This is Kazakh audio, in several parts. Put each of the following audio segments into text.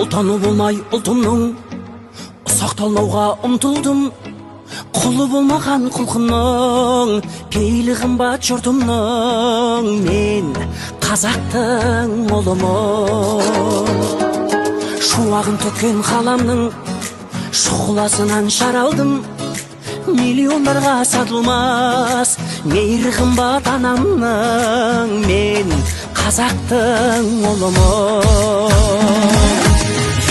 Ұлтаны болмай ұлтымның сақталмауға ұмтылдым. Құлы болмаған құлқынның пейілі қымбат жұртымның. Мен қазақтың ұлымын. Шуағын төккен қаламның шұғыласынан жаралдым. Миллиондарға сатылмас мейірі қымбат анамның. Мен қазақтың ұлымын.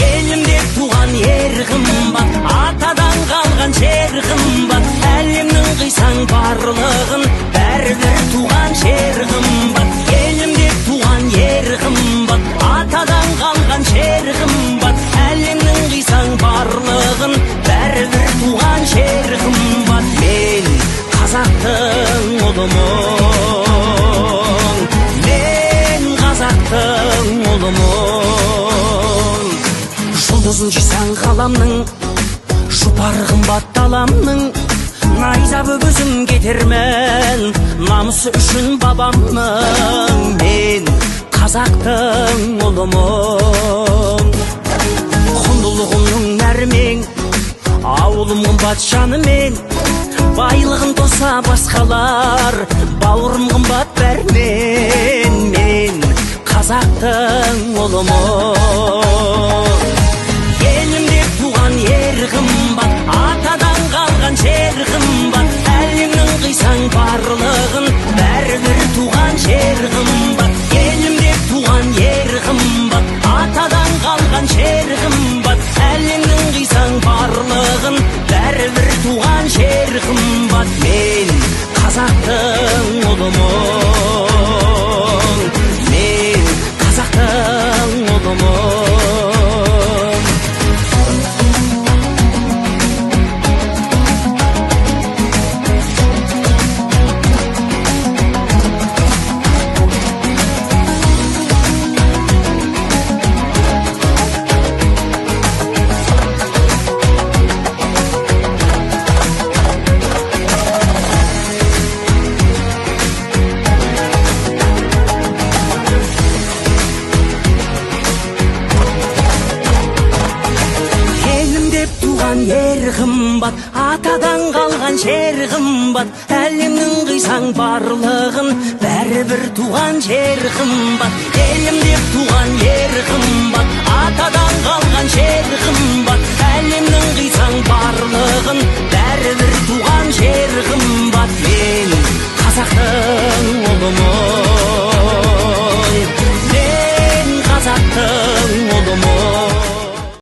Елімде туған ер қымбат, атадан қалған жер қымбат. Әлемнің қисаң барлығын бәрібір туған жер қымбат. Елімде туған ер қымбат, атадан қалған жер қымбат. Әлемнің қисаң барлығын бәрібір туған жер қымбат. Мен қазақтың ұлымын. Мен қазақтың ұлымын. Жұлдызын жисаң қаламның, жұпар қымбат даламның. Найза бөгізім кетермен, намысы үшін бабамның. Мен қазақтың ұлымын. Құндылығымның нәрмен, ауылым қымбат жанымен. Байлығын тоса басқалар, бауырым қымбат бәрмен. Мен қазақтың ұлымын. Елімде туған ер қымбат, атадан қалған жер қымбат. Әлемнің қисаң барлығын бәрібір туған жер қымбат. Елімде туған ер қымбат, атадан қалған жер қымбат. Әлемнің қисаң барлығын бәрібір туған жер қымбат. Мен қазақтың ұлымын. Мен қазақтың ұлымын. Ер қымбат, атадан қалған жер қымбат. Әлемнің қисаң барлығын бәрібір туған жер қымбат. Елім деп туған ер қымбат, атадан қалған жер қымбат. Әлемнің қисаң барлығын бәрібір туған жер қымбат. Мен қазақтың ұлымын.